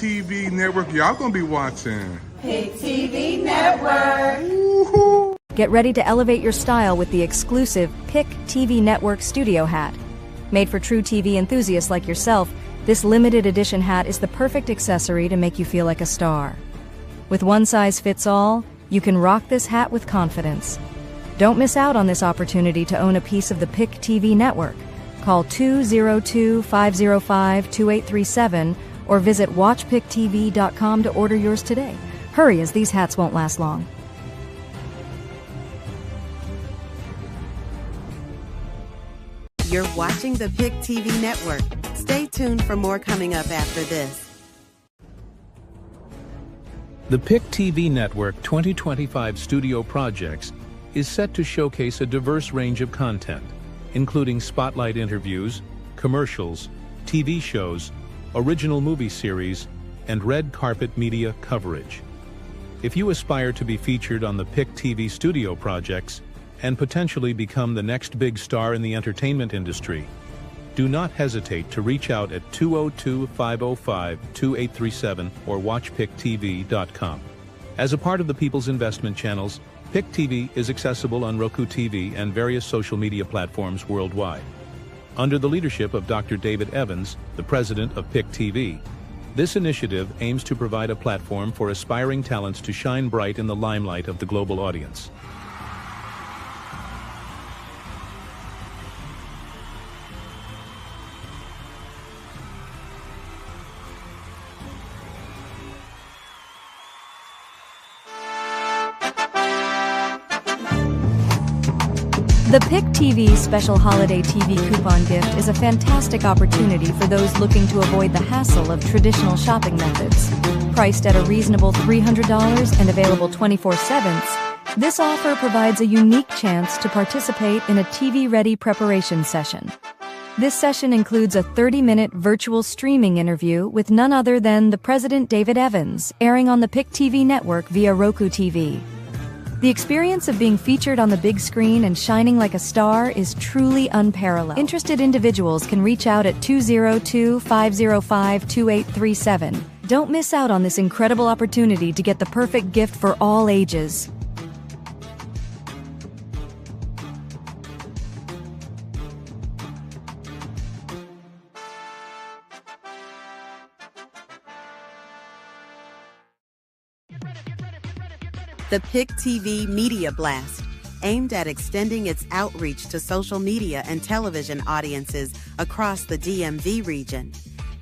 TV network y'all gonna be watching? Pick TV Network. Woohoo! Get ready to elevate your style with the exclusive Pick TV Network Studio Hat. Made for true TV enthusiasts like yourself, this limited edition hat is the perfect accessory to make you feel like a star. With one size fits all, you can rock this hat with confidence. Don't miss out on this opportunity to own a piece of the Pick TV Network. Call 202-505-2837 or visit watchpicktv.com to order yours today. Hurry, as these hats won't last long. You're watching the Pick TV Network. Stay tuned for more coming up after this. The Pick TV Network 2025 Studio Projects is set to showcase a diverse range of content, including spotlight interviews, commercials, TV shows, original movie series, and red carpet media coverage. If you aspire to be featured on the Pick TV Studio Projects and potentially become the next big star in the entertainment industry, do not hesitate to reach out at 202-505-2837 or watchpicktv.com. As a part of the People's Investment Channels, Pick TV is accessible on Roku TV and various social media platforms worldwide. Under the leadership of Dr. David Evans, the president of Pick TV, this initiative aims to provide a platform for aspiring talents to shine bright in the limelight of the global audience. The Pick TV Special Holiday TV Coupon Gift is a fantastic opportunity for those looking to avoid the hassle of traditional shopping methods. Priced at a reasonable $300 and available 24/7, this offer provides a unique chance to participate in a TV-ready preparation session. This session includes a 30-minute virtual streaming interview with none other than the President David Evans, airing on the Pick TV network via Roku TV. The experience of being featured on the big screen and shining like a star is truly unparalleled. Interested individuals can reach out at 202-505-2837. Don't miss out on this incredible opportunity to get the perfect gift for all ages. The Pick TV Media Blast, aimed at extending its outreach to social media and television audiences across the DMV region.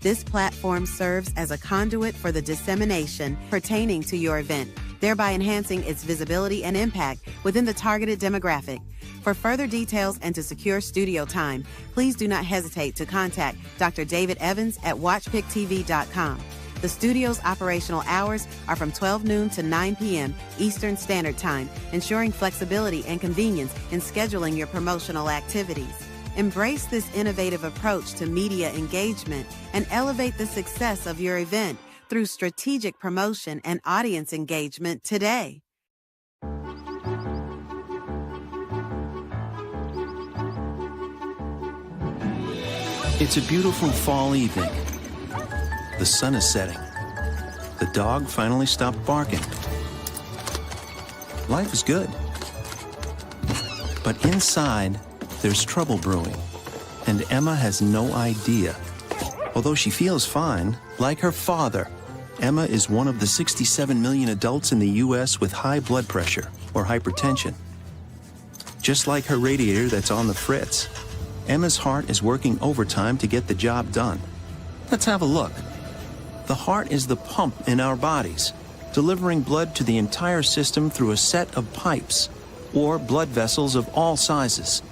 This platform serves as a conduit for the dissemination pertaining to your event, thereby enhancing its visibility and impact within the targeted demographic. For further details and to secure studio time, please do not hesitate to contact Dr. David Evans at watchpicktv.com. The studio's operational hours are from 12 noon to 9 p.m. Eastern Standard Time, ensuring flexibility and convenience in scheduling your promotional activities. Embrace this innovative approach to media engagement and elevate the success of your event through strategic promotion and audience engagement today. It's a beautiful fall evening. The sun is setting. The dog finally stopped barking. Life is good. But inside, there's trouble brewing, and Emma has no idea. Although she feels fine, like her father, Emma is one of the 67 million adults in the U.S. with high blood pressure or hypertension. Just like her radiator that's on the fritz, Emma's heart is working overtime to get the job done. Let's have a look. The heart is the pump in our bodies, delivering blood to the entire system through a set of pipes, or blood vessels of all sizes.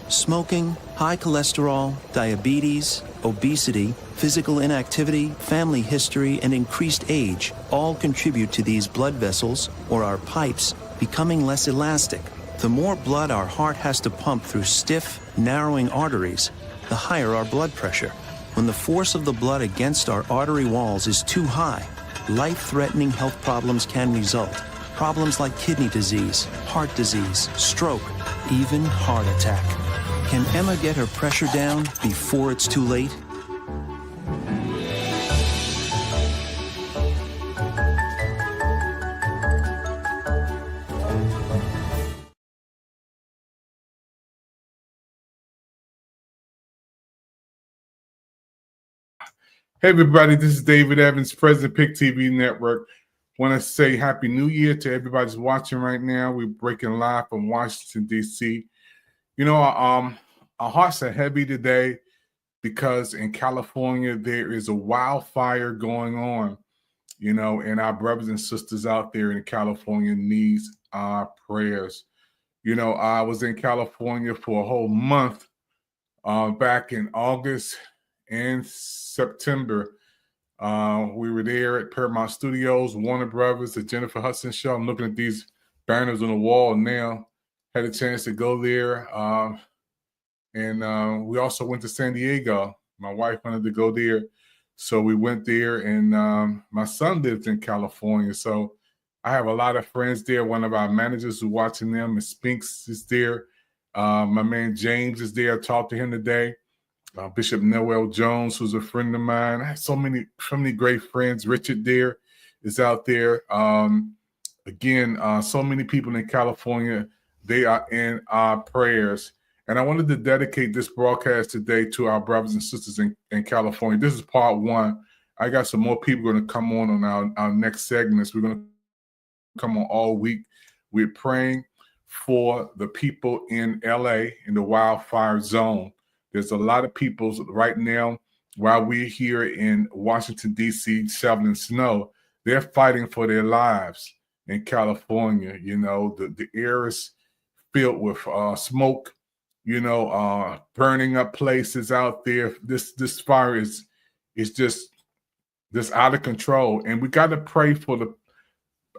Smoking, high cholesterol, diabetes, obesity, physical inactivity, family history, and increased age all contribute to these blood vessels, or our pipes, becoming less elastic. The more blood our heart has to pump through stiff, narrowing arteries, the higher our blood pressure. When the force of the blood against our artery walls is too high, life-threatening health problems can result. Problems like kidney disease, heart disease, stroke, even heart attack. Can Emma get her pressure down before it's too late? Hey everybody, this is David Evans, President Pick TV Network. Want to say Happy New Year to everybody that's watching right now. We're breaking live from Washington, D.C. You know, our hearts are heavy today because in California there is a wildfire going on, you know, and our brothers and sisters out there in California needs our prayers. You know, I was in California for a whole month back in August and September. We were there at Paramount Studios, Warner Brothers, the Jennifer Hudson Show. I'm looking at these banners on the wall now. Had a chance to go there. And we also went to San Diego. My wife wanted to go there. So we went there, and my son lives in California. So I have a lot of friends there. One of our managers who's watching them, Ms. Spinks, is there. My man James is there. I talked to him today. Bishop Noel Jones, who's a friend of mine. I have so many great friends. Richard there is out there. Again, so many people in California, they are in our prayers. And I wanted to dedicate this broadcast today to our brothers and sisters in California. This is part one. I got some more people going to come on our next segments. We're going to come on all week. We're praying for the people in LA in the wildfire zone. There's a lot of people right now, while we're here in Washington, D.C., shoveling snow, they're fighting for their lives in California. You know, the air is filled with smoke, you know, burning up places out there. This fire is just out of control. And we got to pray for the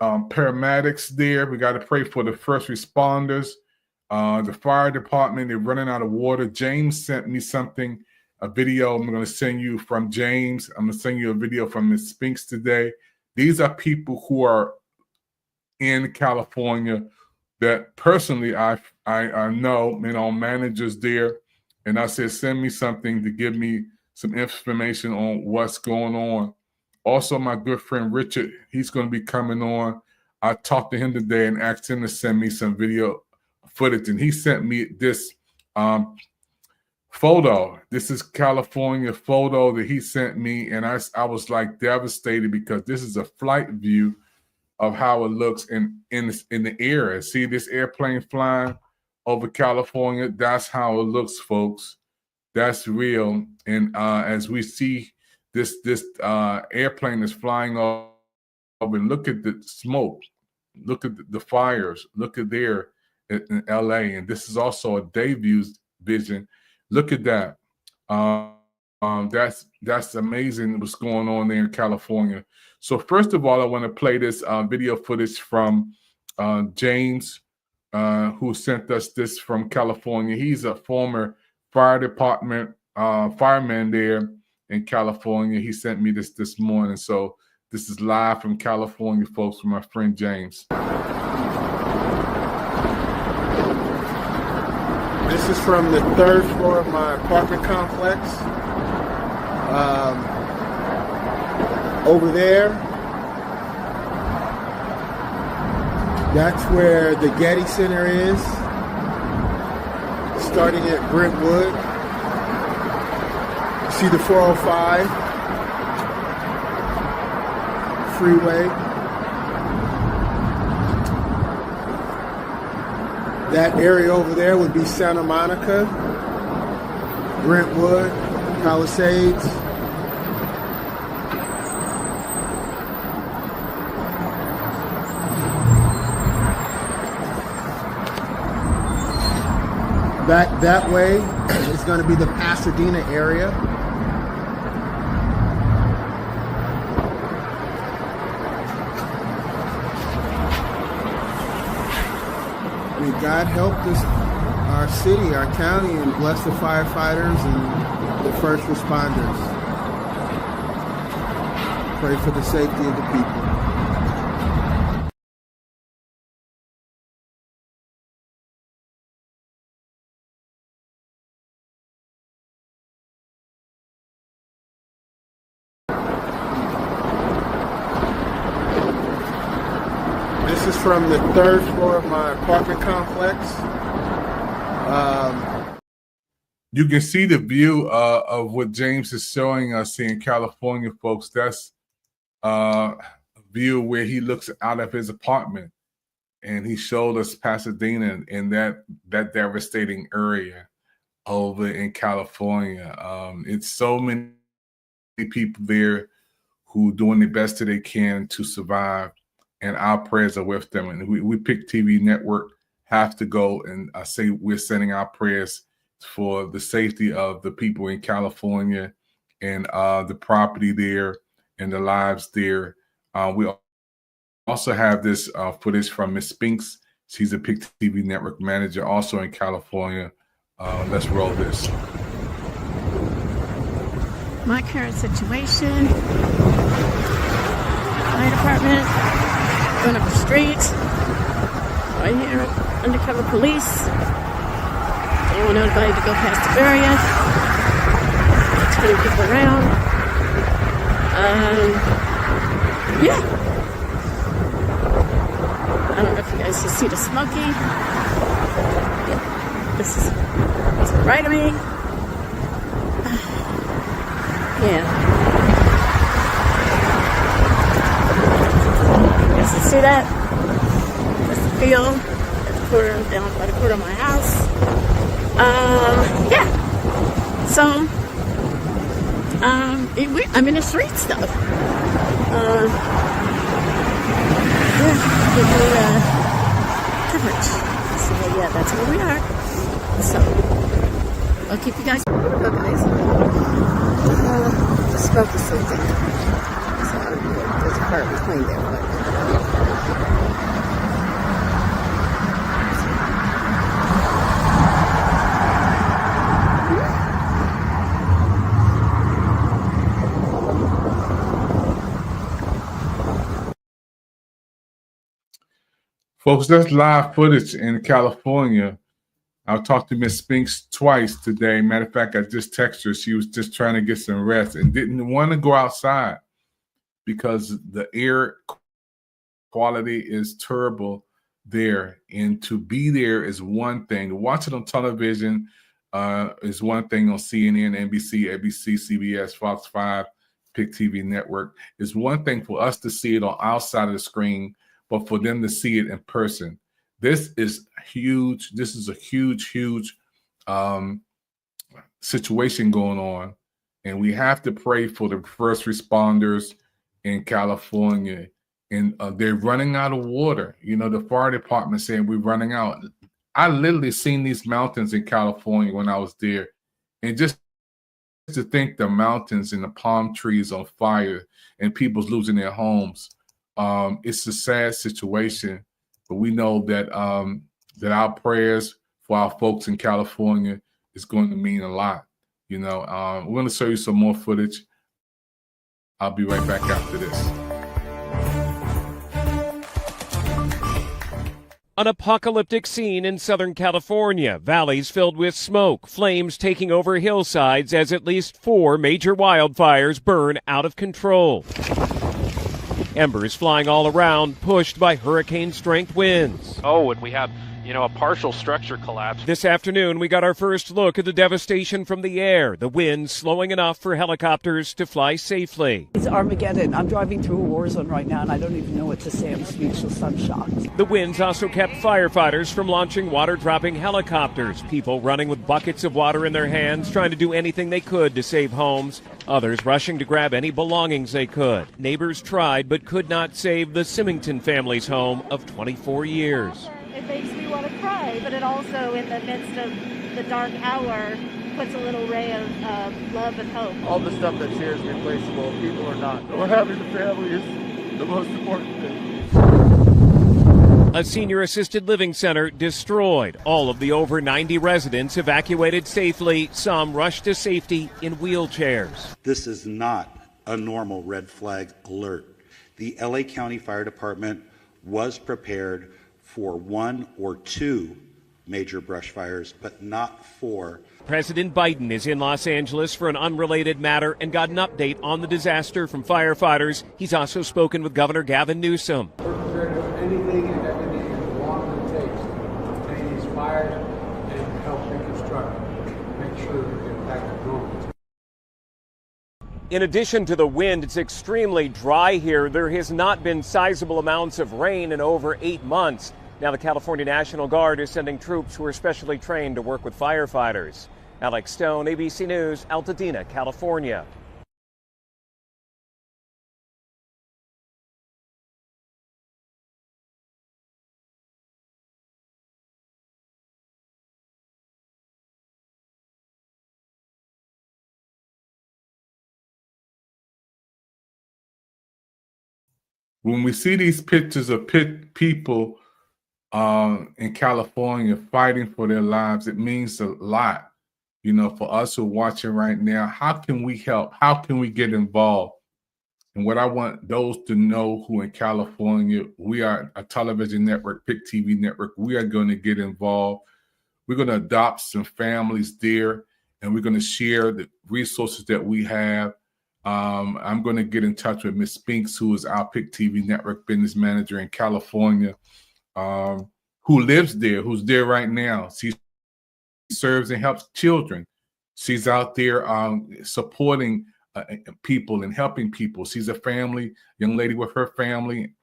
paramedics there. We got to pray for the first responders. The fire department, they're running out of water. James sent me a video I'm going to send you from James. I'm going to send you a video from Ms. Spinks today. These are people who are in California that personally I know, you know, managers there. And I said, send me something to give me some information on what's going on. Also, my good friend Richard, he's going to be coming on. I talked to him today and asked him to send me some video footage, and he sent me this photo. This is California photo that he sent me, and I was like devastated because this is a flight view of how it looks in the air. See this airplane flying over California? That's how it looks, folks. That's real. And as we see this airplane is flying over, and look at the smoke, look at the fires, look at there in LA, and this is also a day view vision. Look at that. That's amazing what's going on there in California. So first of all, I want to play this video footage from James, who sent us this from California. He's a former fire department fireman there in California. He sent me this morning. So this is live from California, folks, from my friend James. This is from the third floor of my apartment complex. Over there, that's where the Getty Center is, starting at Brentwood. See the 405 freeway. That area over there would be Santa Monica, Brentwood, Palisades. Back that way is going to be the Pasadena area. May God help us, our city, our county, and bless the firefighters and the first responders. Pray for the safety of the people. This is from the third floor of my apartment complex. You can see the view of what James is showing us here in California, folks. That's a view where he looks out of his apartment, and he showed us Pasadena and that devastating area over in California. It's so many people there who doing the best that they can to survive, and our prayers are with them. And we Pick TV Network have to go and say we're sending our prayers for the safety of the people in California and the property there and the lives there. We also have this footage from Miss Spinks. She's a Pick TV Network manager also in California. Let's roll this. My current situation, fire department, going up the street, right here, undercover police. Don't want anybody to go past the barrier. Turning people around. Yeah. I don't know if you guys can see the smoky. Yeah. This is right of me. Yeah. You guys can see that? That's the field. That's down by the corner of my house. Yeah. So, I'm in the streets though. Yeah, coverage. So yeah, that's where we are. So, I'll keep you guys. Here we go, guys. Smoke is something. So, there's a car behind there, but. Folks, that's live footage in California. I'll talk to Miss Spinks twice today. Matter of fact, I just texted her. She was just trying to get some rest and didn't want to go outside because the air quality is terrible there. And to be there is one thing. To watch it on television is one thing on CNN, NBC, ABC, CBS, Fox 5, Pick TV Network. It's one thing for us to see it on our side of the screen, but for them to see it in person. This is huge. This is a huge situation going on. And we have to pray for the first responders in California. And they're running out of water. You know, the fire department saying we're running out. I literally seen these mountains in California when I was there. And just to think the mountains and the palm trees on fire and people's losing their homes. It's a sad situation, but we know that that our prayers for our folks in California is going to mean a lot. You know, we're going to show you some more footage. I'll be right back after this. An apocalyptic scene in Southern California. Valleys filled with smoke, flames taking over hillsides as at least 4 major wildfires burn out of control. Embers flying all around, pushed by hurricane-strength winds. Oh, and we have, a partial structure collapse. This afternoon, we got our first look at the devastation from the air, the winds slowing enough for helicopters to fly safely. It's Armageddon. I'm driving through a war zone right now, and I don't even know what to say. I'm speechless. I'm shocked. The winds also kept firefighters from launching water-dropping helicopters, people running with buckets of water in their hands, trying to do anything they could to save homes. Others rushing to grab any belongings they could. Neighbors tried but could not save the Symington family's home of 24 years. It makes me want to cry, but it also, in the midst of the dark hour, puts a little ray of love and hope. All the stuff that's here is replaceable. People are not. What having the family is the most important thing. A senior assisted living center destroyed. All of the over 90 residents evacuated safely. Some rushed to safety in wheelchairs. This is not a normal red flag alert. The LA County Fire Department was prepared for 1 or 2 major brush fires, but not 4. President Biden is in Los Angeles for an unrelated matter and got an update on the disaster from firefighters. He's also spoken with Governor Gavin Newsom. We're prepared to do anything and everything as long as it takes to contain these fires and help reconstruct. make sure that we impact the buildings. In addition to the wind, it's extremely dry here. There has not been sizable amounts of rain in over 8 months. Now the California National Guard is sending troops who are specially trained to work with firefighters. Alex Stone, ABC News, Altadena, California. When we see these pictures of people in California fighting for their lives, it means a lot. You know, for us who are watching right now, how can we help? How can we get involved? And what I want those to know who in California, we are a television network, PIC TV network, we are going to get involved. We're going to adopt some families there, and we're going to share the resources that we have. I'm going to get in touch with Ms. Spinks, who is our PIC TV network business manager in California, who lives there, who's there right now. She serves and helps children. She's out there supporting people and helping people. She's a young lady with her family.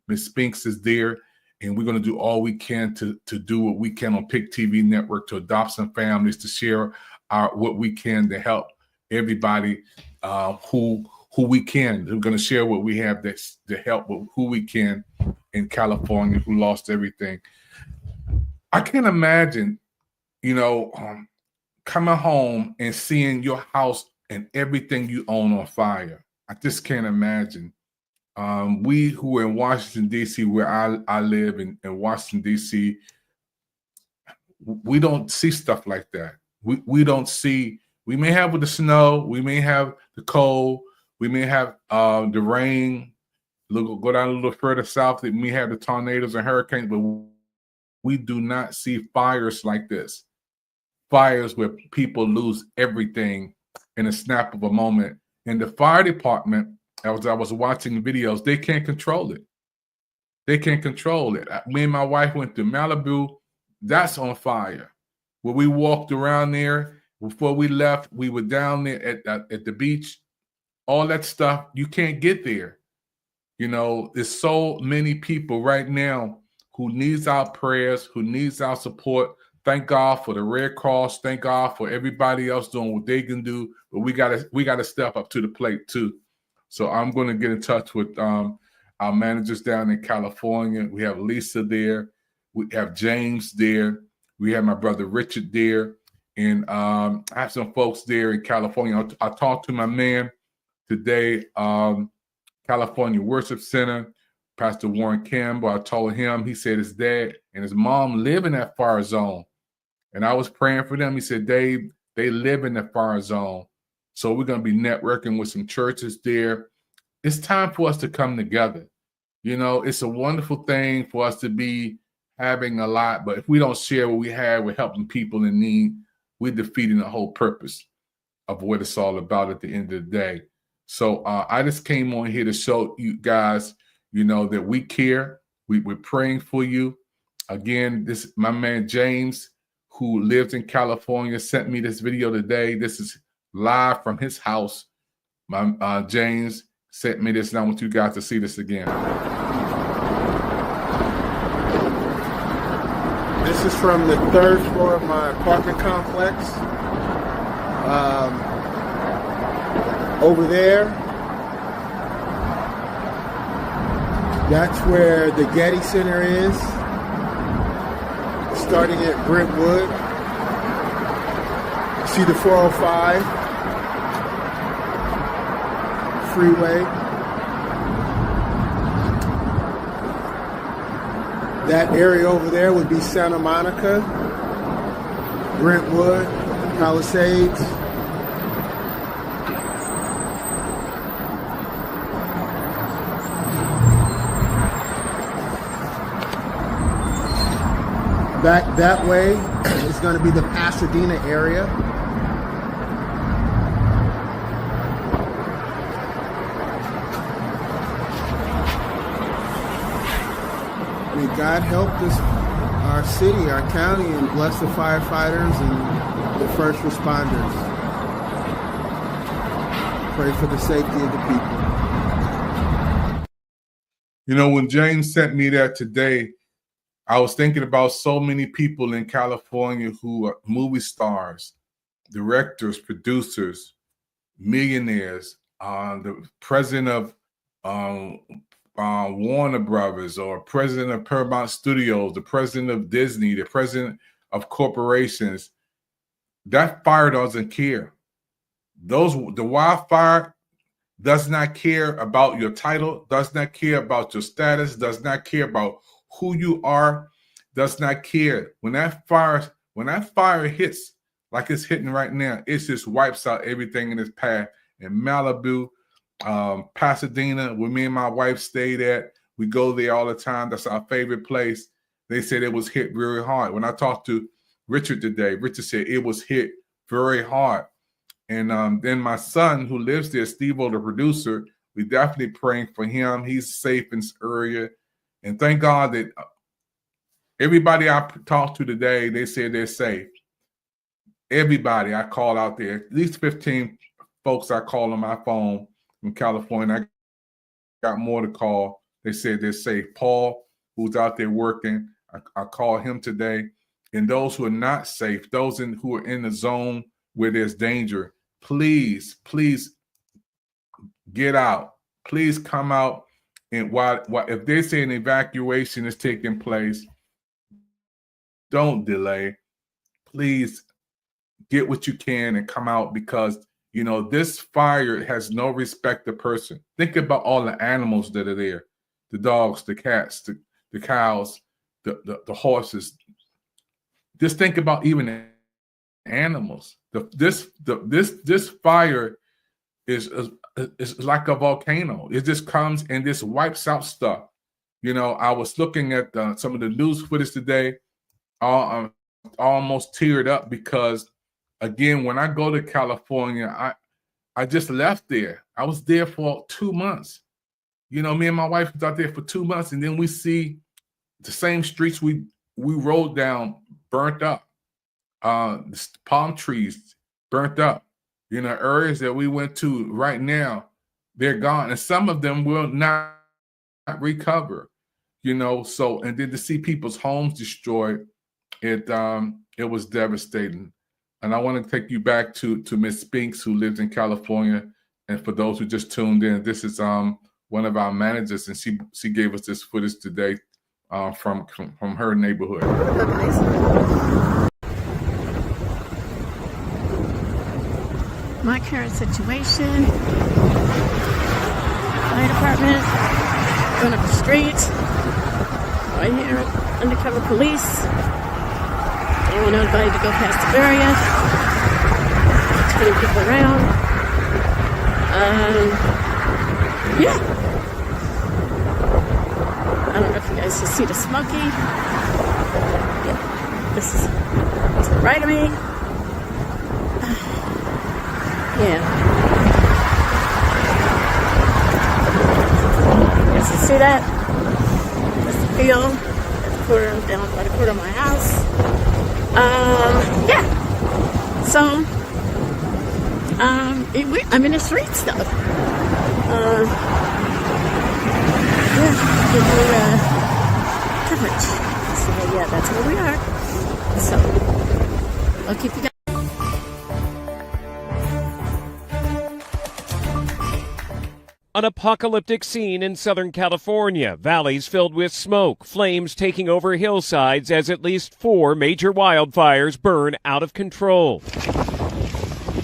Ms. Spinks is there, and we're going to do all we can to do what we can on PIC TV network to adopt some families, to share what we can to help everybody who we can. We're going to share what we have to help with who we can in California who lost everything. I can't imagine, coming home and seeing your house and everything you own on fire. I just can't imagine. We who are in Washington, D.C., where I live in Washington, D.C., we don't see stuff like that. We don't see. We may have with the snow, we may have the cold, we may have the rain. Go down a little further south, we may have the tornadoes and hurricanes, but we do not see fires like this. Fires where people lose everything in a snap of a moment. And the fire department, as I was watching videos, they can't control it. They can't control it. Me and my wife went to Malibu. That's on fire. When we walked around there, before we left, we were down there at the beach. All that stuff, you can't get there. There's so many people right now who needs our prayers, who needs our support. Thank God for the Red Cross. Thank God for everybody else doing what they can do. But we gotta step up to the plate too. So I'm going to get in touch with our managers down in California. We have Lisa there. We have James there. We have my brother Richard there. And I have some folks there in California. I talked to my man today, California Worship Center, Pastor Warren Campbell. I told him, he said his dad and his mom live in that fire zone. And I was praying for them. He said, Dave, they live in the fire zone. So we're going to be networking with some churches there. It's time for us to come together. It's a wonderful thing for us to be having a lot, but if we don't share what we have, we're helping people in need. We're defeating the whole purpose of what it's all about at the end of the day. So I just came on here to show you guys, that we care. We're praying for you. Again, my man James, who lives in California, sent me this video today. This is live from his house. My James sent me this, and I want you guys to see this again. This is from the 3rd floor of my apartment complex. Over there, that's where the Getty Center is, starting at Brentwood. See the 405 freeway. That area over there would be Santa Monica, Brentwood, Palisades. Back that way is going to be the Pasadena area. I mean, God helped us our city, our county, and bless the firefighters and the first responders. Pray for the safety of the people. You know, when James sent me that today, I was thinking about so many people in California who are movie stars, directors, producers, millionaires, the president of Warner Brothers, or president of Paramount Studios, the president of Disney, the president of corporations. That fire doesn't care. The wildfire does not care about your title, does not care about your status, does not care about who you are, does not care. When that fire hits, like it's hitting right now, it just wipes out everything in its path. In Malibu, Pasadena, where me and my wife stayed at, we go there all the time. That's our favorite place. They said it was hit very hard. When I talked to Richard today, Richard said it was hit very hard. And then my son, who lives there, Steve-O, the producer, we definitely praying for him. He's safe in this area. And thank God that everybody I talked to today, they said they're safe. Everybody I called out there, at least 15 folks I called on my phone from California. I got more to call. They said they're safe. Paul, who's out there working, I called him today. And those who are not safe, those who are in the zone where there's danger, please get out. Please come out. And while if they say an evacuation is taking place, don't delay. Please get what you can and come out, because you know this fire has no respect of person. Think about all the animals that are there: the dogs, the cats, the cows, the horses. Just think about even the animals. This fire is like a volcano. It just comes and just wipes out stuff. You know, I was looking at some of the news footage today. I almost teared up because, again, when I go to California, I just left there. I was there for 2 months. You know, me and my wife was out there for 2 months, and then we see the same streets we rode down burnt up. Palm trees burnt up. You know, areas that we went to right now, they're gone, and some of them will not recover. You know, so, and then to see people's homes destroyed, it was devastating. And I want to take you back to Miss Spinks, who lives in California. And for those who just tuned in, this is one of our managers, and she gave us this footage today from her neighborhood. My current situation: fire department, going up the street. Right here, undercover police. They were notified to go past the barrier. Turning people around. Yeah. I don't know if you guys can see the smoky. Yeah. This is to the right of me. Yeah. You guys can see that? That's the field. Down by the corner of my house. Yeah. So, I'm in the streets though. Yeah, coverage. So yeah, that's where we are. So, I'll keep you guys. An apocalyptic scene in Southern California. Valleys filled with smoke, flames taking over hillsides as at least 4 major wildfires burn out of control.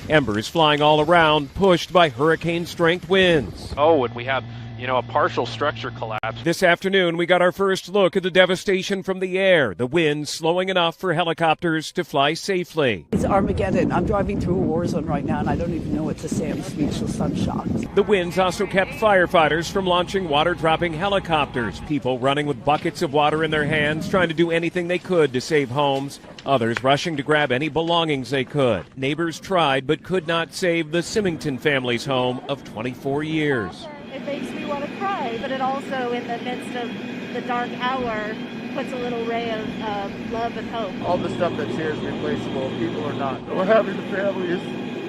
Embers flying all around, pushed by hurricane-strength winds. Oh, and we have, a partial structure collapse. This afternoon, we got our first look at the devastation from the air, the winds slowing enough for helicopters to fly safely. It's Armageddon. I'm driving through a war zone right now, and I don't even know what to say. I'm speechless. I'm shocked. The winds also kept firefighters from launching water-dropping helicopters, people running with buckets of water in their hands, trying to do anything they could to save homes, others rushing to grab any belongings they could. Neighbors tried but could not save the Symington family's home of 24 years. It makes me want to cry, but it also, in the midst of the dark hour, puts a little ray of love and hope. All the stuff that's here is replaceable. People are not. We're having the family is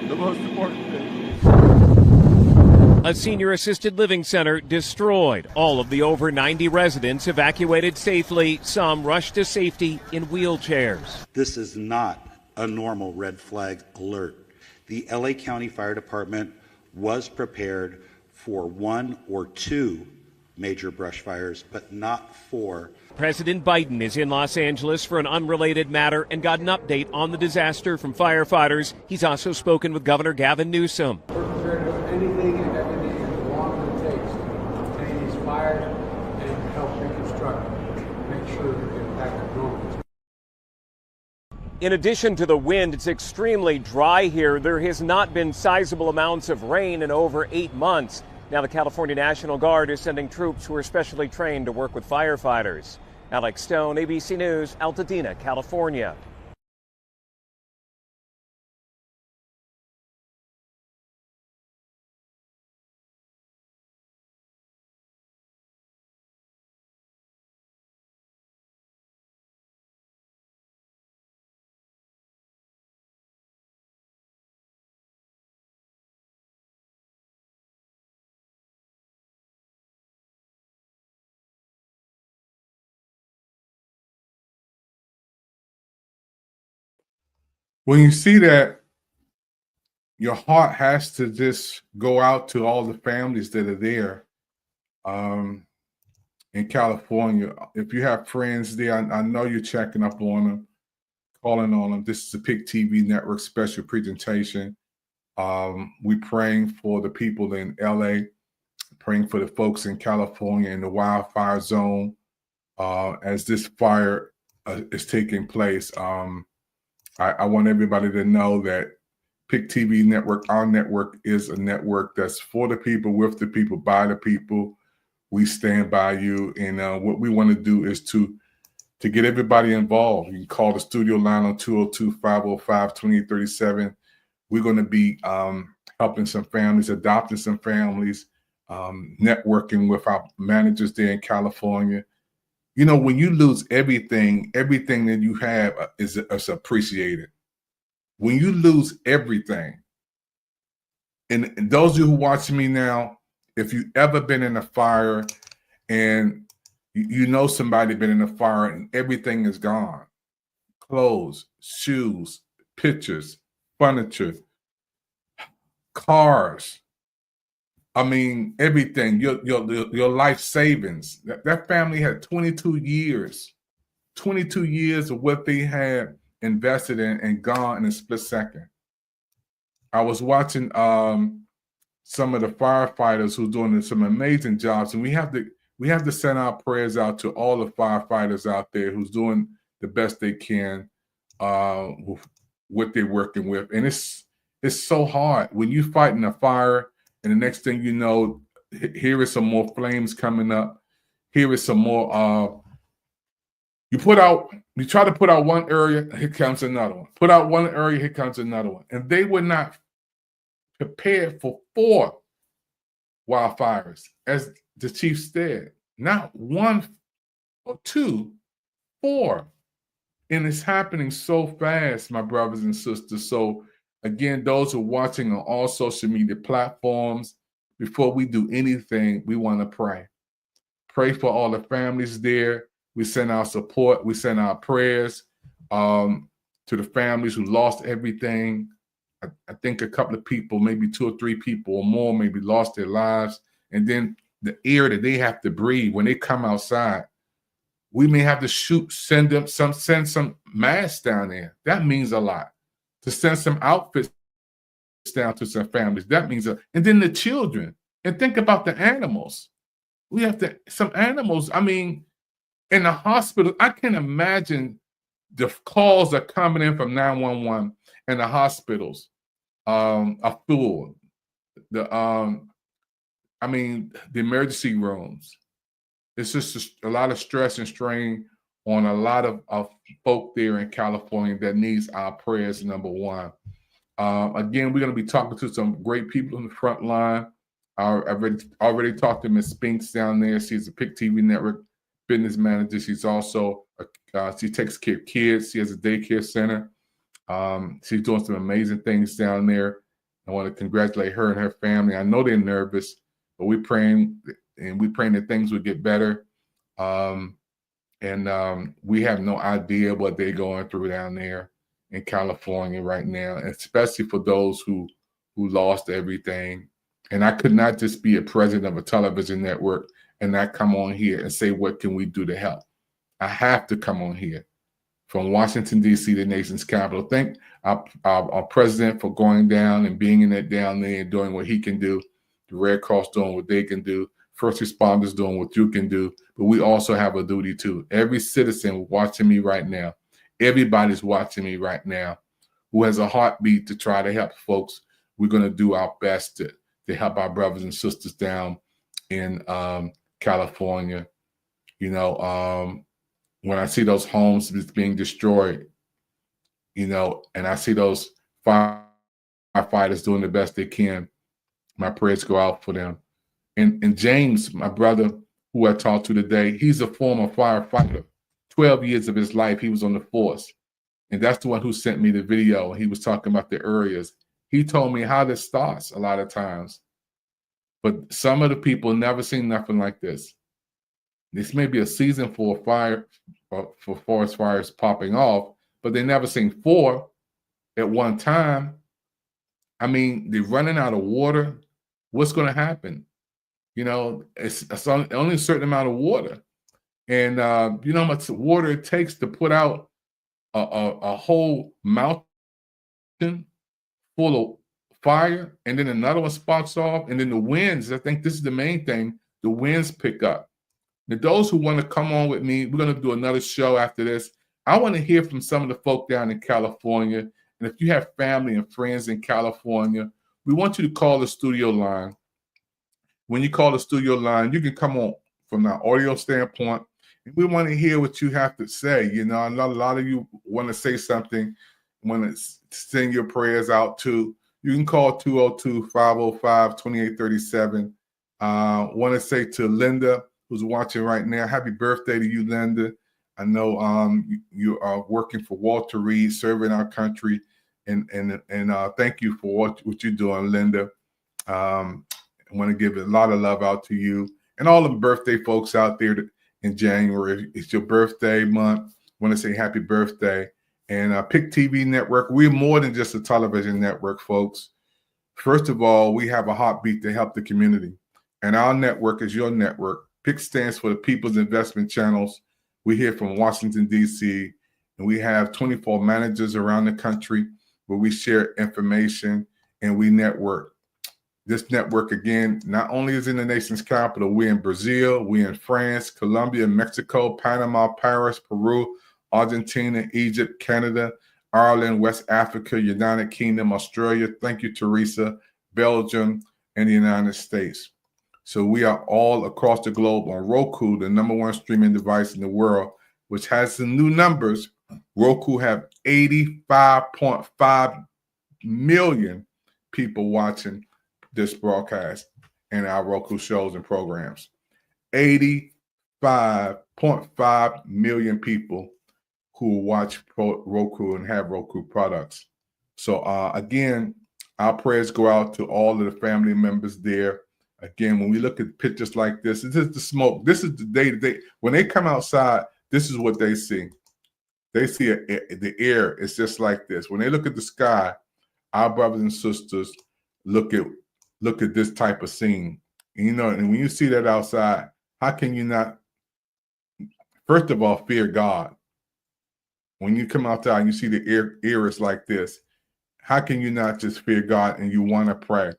the most important thing. A senior assisted living center destroyed. All of the over 90 residents evacuated safely. Some rushed to safety in wheelchairs. This is not a normal red flag alert. The LA County Fire Department was prepared for 1 or 2 major brush fires, but not 4. President Biden is in Los Angeles for an unrelated matter and got an update on the disaster from firefighters. He's also spoken with Governor Gavin Newsom. We're prepared to do anything and everything as long as it takes to contain these fires and help reconstruct, make sure that the impact of normal. In addition to the wind, it's extremely dry here. There has not been sizable amounts of rain in over 8 months. Now the California National Guard is sending troops who are specially trained to work with firefighters. Alex Stone, ABC News, Altadena, California. When you see that, your heart has to just go out to all the families that are there in California. If you have friends there, I know you're checking up on them, calling on them. This is the PIC TV Network special presentation. We're praying for the people in LA, praying for the folks in California in the wildfire zone as this fire is taking place. I want everybody to know that PIC TV Network, our network, is a network that's for the people, with the people, by the people. We stand by you. And what we want to do is to get everybody involved. You can call the studio line on 202-505-2837. We're going to be helping some families, adopting some families, networking with our managers there in California. You know, when you lose everything that you have is appreciated. When you lose everything, and those of you who are watching me now, if you've ever been in a fire and you know somebody been in a fire and everything is gone, clothes, shoes, pictures, furniture, cars, I mean, everything, your life savings. That family had 22 years of what they had invested in and gone in a split second. I was watching some of the firefighters who's doing some amazing jobs, and we have to send our prayers out to all the firefighters out there who's doing the best they can with what they're working with. And it's so hard when you fighting a fire. And the next thing you know, here is some more flames coming up. Here is some more. You try to put out one area, here comes another one. Put out one area, here comes another one. And they were not prepared for 4 wildfires, as the chief said. Not 1 or 2, 4. And it's happening so fast, my brothers and sisters. So again, those who are watching on all social media platforms, before we do anything, we want to pray. Pray for all the families there. We send our support. We send our prayers to the families who lost everything. I think a couple of people, maybe 2 or 3 people or more, maybe lost their lives. And then the air that they have to breathe when they come outside, we may have to send some masks down there. That means a lot. To send some outfits down to some families, that means and then the children. And think about the animals. We have some animals, I mean, in the hospital, I can imagine the calls are coming in from 911 and the hospitals are full. The emergency rooms. It's just a lot of stress and strain on a lot of folk there in California that needs our prayers, number one. Again, we're going to be talking to some great people on the front line. I've already talked to Ms. Spinks down there. She's a PIC TV Network fitness manager. She's also she takes care of kids. She has a daycare center. She's doing some amazing things down there. I want to congratulate her and her family. I know they're nervous, but we're praying that things will get better. We have no idea what they're going through down there in California right now, especially for those who lost everything. And I could not just be a president of a television network and not come on here and say, what can we do to help? I have to come on here from Washington, D.C., the nation's capital. Thank our president for going down and being in it down there and doing what he can do. The Red Cross doing what they can do. First responders doing what you can do. But we also have a duty too. Every citizen watching me right now, everybody's watching me right now who has a heartbeat to try to help folks. We're going to do our best to help our brothers and sisters down in California. You know, when I see those homes being destroyed, you know, and I see those firefighters doing the best they can, my prayers go out for them. And James, my brother, who I talked to today, he's a former firefighter. 12 years of his life, he was on the force. And that's the one who sent me the video. He was talking about the areas. He told me how this starts a lot of times. But some of the people never seen nothing like this. This may be a season for fire, for forest fires popping off, but they never seen 4 at one time. I mean, they're running out of water. What's going to happen? You know, it's only a certain amount of water. And you know how much water it takes to put out a whole mountain full of fire, and then another one sparks off, and then the winds, I think this is the main thing, the winds pick up. Now, those who want to come on with me, we're going to do another show after this. I want to hear from some of the folk down in California. And if you have family and friends in California, we want you to call the studio line. When you call the studio line, you can come on from an audio standpoint. And we want to hear what you have to say. You know, I know a lot of you want to say something, want to send your prayers out to. You can call 202-505-2837. Want to say to Linda, who's watching right now, happy birthday to you, Linda. I know you are working for Walter Reed, serving our country, and thank you for what you're doing, Linda. I want to give a lot of love out to you and all the birthday folks out there in January. It's your birthday month. I want to say happy birthday. And PIC TV Network, we're more than just a television network, folks. First of all, we have a heartbeat to help the community. And our network is your network. PIC stands for the People's Investment Channels. We're here from Washington, D.C., and we have 24 managers around the country where we share information and we network. This network, again, not only is in the nation's capital, we're in Brazil, we're in France, Colombia, Mexico, Panama, Paris, Peru, Argentina, Egypt, Canada, Ireland, West Africa, United Kingdom, Australia, thank you, Teresa, Belgium, and the United States. So we are all across the globe on Roku, the #1 streaming device in the world, which has some new numbers. Roku have 85.5 million people watching this broadcast and our Roku shows and programs. 85.5 million people who watch Roku and have Roku products. So again, our prayers go out to all of the family members there. Again, when we look at pictures like this, this is the smoke. This is the day-to-day. When they come outside, this is what they see. They see the air is just like this. When they look at the sky, our brothers and sisters look at this type of scene. And, you know, and when you see that outside, how can you not, first of all, fear God? When you come outside and you see the air is like this, how can you not just fear God and you want to pray?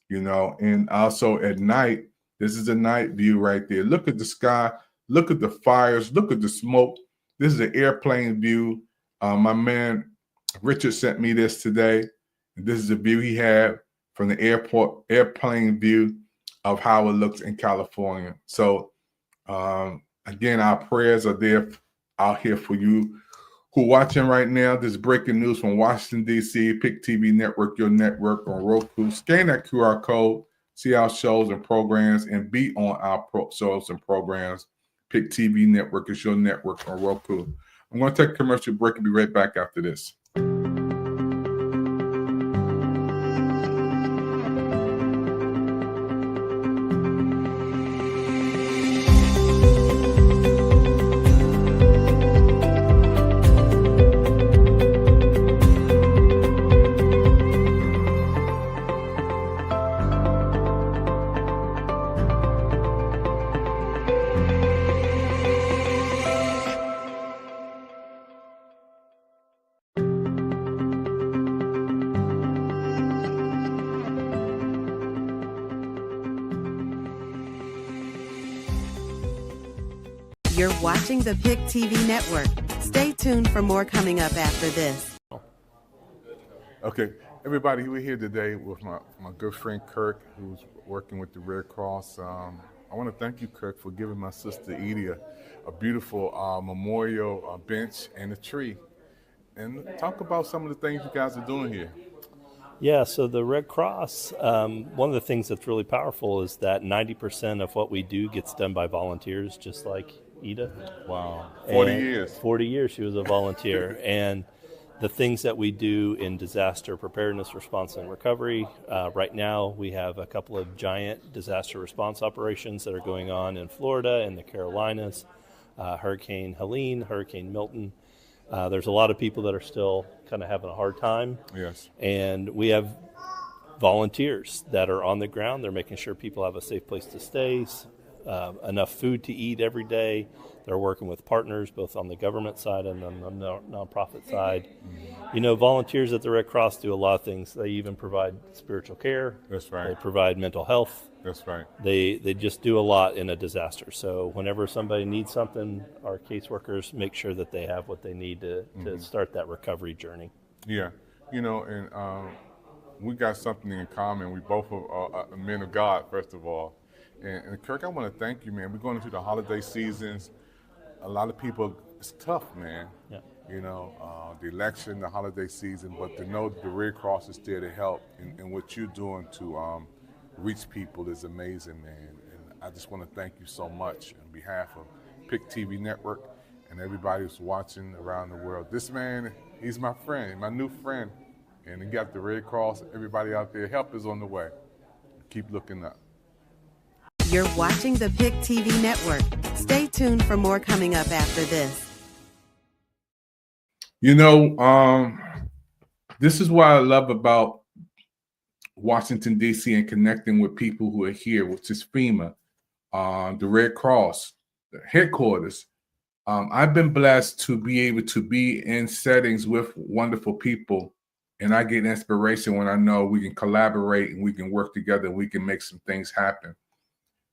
You know, and also at night, this is a night view right there. Look at the sky, look at the fires, look at the smoke. This is an airplane view. My man Richard sent me this today. This is the view he had from the airplane view of how it looks in California. So again, our prayers are there out here for you who are watching right now. This is breaking news from Washington, D.C., PIC TV Network, your network on Roku. Scan that QR code, see our shows and programs, and be on our shows and programs. Pick TV Network is your network on Roku. I'm going to take a commercial break and be right back after this. You're watching the Pick TV network. Stay tuned for more coming up after this. Okay, everybody, we're here today with my good friend Kirk, who's working with the Red Cross. I want to thank you, Kirk, for giving my sister Edie a beautiful memorial bench and a tree. And talk about some of the things you guys are doing here. Yeah, so the Red Cross, one of the things that's really powerful is that 90% of what we do gets done by volunteers, just like Ida. Wow, 40 years. 40 years she was a volunteer. And the things that we do in disaster preparedness, response, and recovery, right now we have a couple of giant disaster response operations that are going on in Florida and the Carolinas, Hurricane Helene, Hurricane Milton. There's a lot of people that are still kind of having a hard time. Yes. And we have volunteers that are on the ground. They're making sure people have a safe place to stay, enough food to eat every day. They're working with partners both on the government side and on the nonprofit side. You know, volunteers at the Red Cross do a lot of things. They even provide spiritual care. That's right. They provide mental health. That's right. They just do a lot in a disaster. So whenever somebody needs something, our caseworkers make sure that they have what they need to start that recovery journey. Yeah, you know, and we got something in common. We both are men of God, first of all. And Kirk, I want to thank you, man. We're going into the holiday seasons. A lot of people, it's tough, man. Yeah. You know, the election, the holiday season, but to know that the Red Cross is there to help and what you're doing to reach people is amazing, man. And I just want to thank you so much on behalf of Pick TV Network and everybody who's watching around the world. This man, he's my friend, my new friend. And he got the Red Cross, everybody out there, help is on the way. Keep looking up. You're watching the Pick TV network. Stay tuned for more coming up after this. You know, this is what I love about Washington, D.C. and connecting with people who are here, which is FEMA, the Red Cross, the headquarters. I've been blessed to be able to be in settings with wonderful people, and I get inspiration when I know we can collaborate and we can work together and we can make some things happen.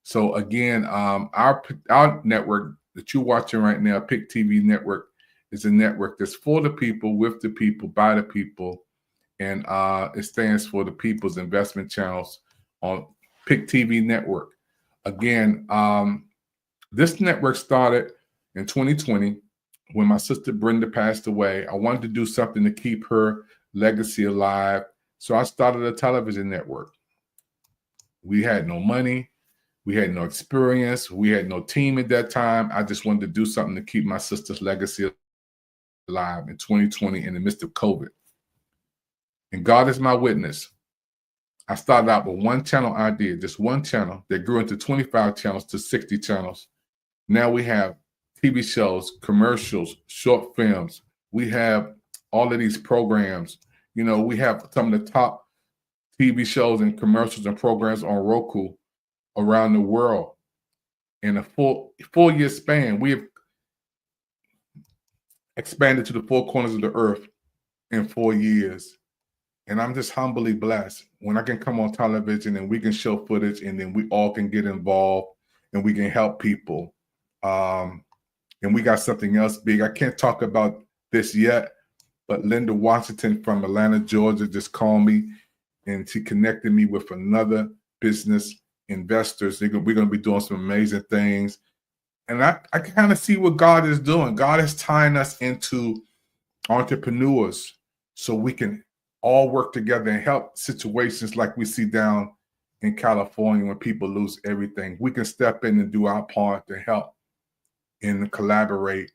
So again, our network that you're watching right now, Pick TV Network, is a network that's for the people, with the people, by the people, and it stands for the People's Investment Channels on Pick TV Network. Again, this network started in 2020 when my sister Brenda passed away. I wanted to do something to keep her legacy alive, so I started a television network. We had no money. We had no experience. We had no team at that time. I just wanted to do something to keep my sister's legacy alive in 2020 in the midst of COVID. And God is my witness. I started out with one channel idea, just one channel that grew into 25 channels to 60 channels. Now we have TV shows, commercials, short films. We have all of these programs. You know, we have some of the top TV shows and commercials and programs on Roku around the world. In a full year span, we have expanded to the four corners of the earth in 4 years. And I'm just humbly blessed when I can come on television and we can show footage and then we all can get involved and we can help people. And we got something else big. I can't talk about this yet, but Linda Washington from Atlanta, Georgia just called me and she connected me with another business investors. We're going to be doing some amazing things. And I kind of see what God is doing. God is tying us into entrepreneurs so we can all work together and help situations like we see down in California when people lose everything. We can step in and do our part to help and collaborate,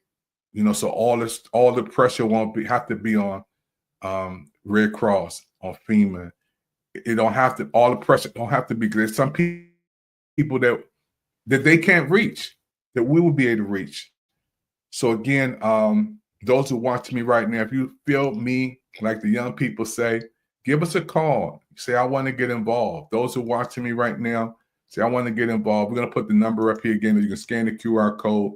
so all the pressure have to be on Red Cross, on FEMA. It don't have to, all the pressure don't have to be, there's some people that they can't reach, that we will be able to reach. So again, those who watch me right now, if you feel me, like the young people say, give us a call. Say, I want to get involved. Those who are watching me right now, say, I want to get involved. We're going to put the number up here again. You can scan the QR code.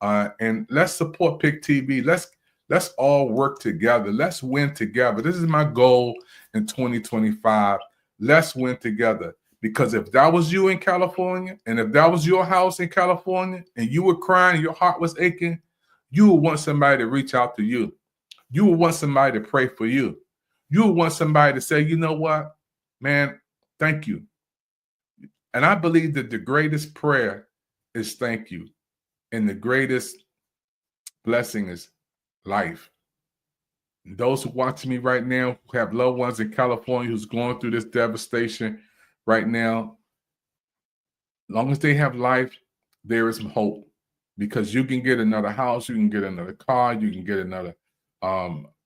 And let's support PIC TV. Let's all work together. Let's win together. This is my goal in 2025. Let's win together. Because if that was you in California, and if that was your house in California, and you were crying and your heart was aching, you would want somebody to reach out to you. You would want somebody to pray for you. You would want somebody to say, you know what, man, thank you. And I believe that the greatest prayer is thank you. And the greatest blessing is life. And those who watch me right now, who have loved ones in California who's going through this devastation right now, as long as they have life, there is hope. Because you can get another house, you can get another car, you can get another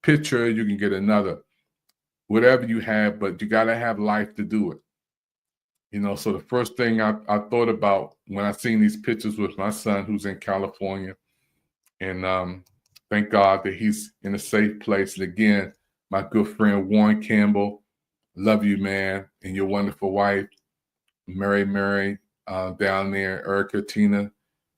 picture, you can get another whatever you have, but you got to have life to do it. So the first thing I thought about when I seen these pictures with my son who's in California, and thank God that he's in a safe place. And again, my good friend Warren Campbell, love you, man, and your wonderful wife, Mary, down there, Erica, Tina.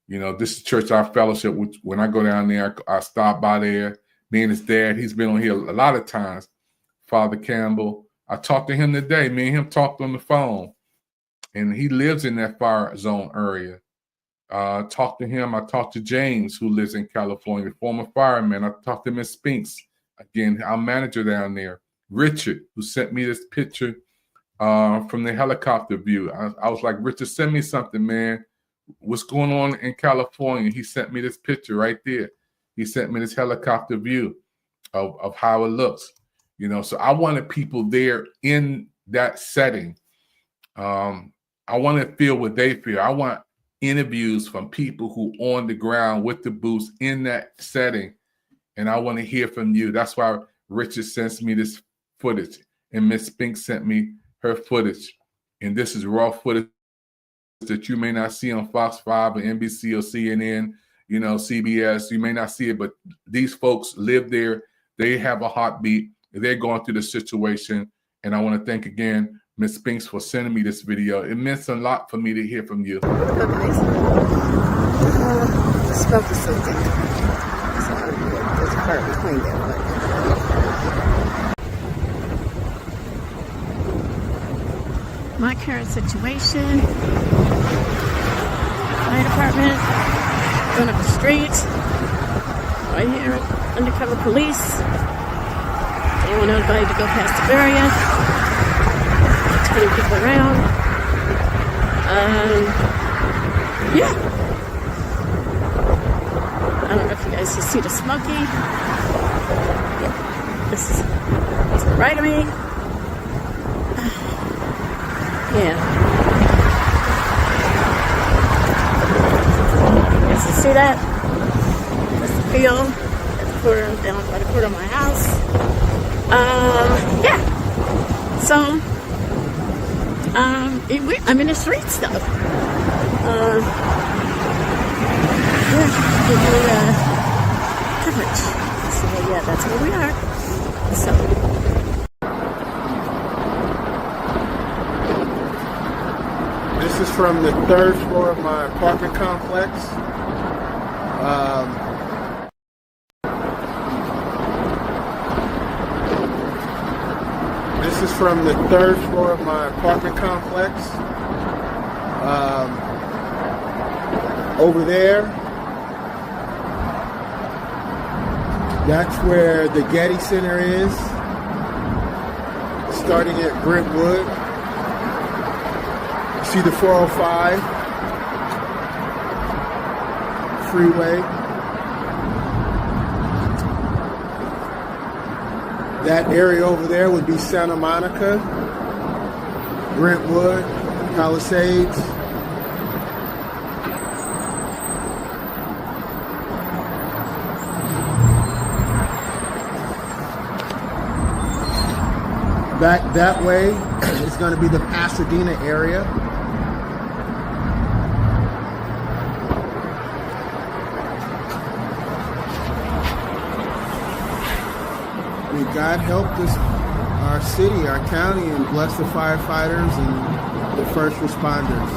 This is Church Our Fellowship. Which, when I go down there, I stop by there. Me and his dad, he's been on here a lot of times. Father Campbell, I talked to him today. Me and him talked on the phone. And he lives in that fire zone area. Talked to him. I talked to James, who lives in California, former fireman. I talked to Miss Spinks, again, our manager down there. Richard, who sent me this picture from the helicopter view. I was like, Richard, send me something, man. What's going on in California? He sent me this picture right there. He sent me this helicopter view of how it looks. So I wanted people there in that setting. I want to feel what they feel. I want interviews from people who on the ground with the boots in that setting. And I want to hear from you. That's why Richard sends me this footage. And Miss Spink sent me her footage. And this is raw footage that you may not see on Fox 5 or NBC or CNN, CBS. You may not see it, but these folks live there. They have a heartbeat. They're going through the situation. And I want to thank again Ms. Spinks for sending me this video. It meant a lot for me to hear from you. Smoke is so thick. There's a part between there, but... My current situation, fire department, going up the street, right here, undercover police. They want everybody to go past the barrier. 20 people around. Yeah. I don't know if you guys can see the smoky. Yeah. This is to the right of me. Yeah. You guys can see that? That's the field. That's the quarter down by the quarter of my house. Yeah. So, I'm in the streets though. Coverage. So yeah, that's where we are. So. This is from the 3rd floor of my apartment complex. This is from the 3rd floor of my apartment complex. Over there, that's where the Getty Center is, starting at Brentwood. You see the 405 freeway. That area over there would be Santa Monica, Brentwood, Palisades. Back that way is going to be the Pasadena area. May God help our city, our county, and bless the firefighters and the first responders.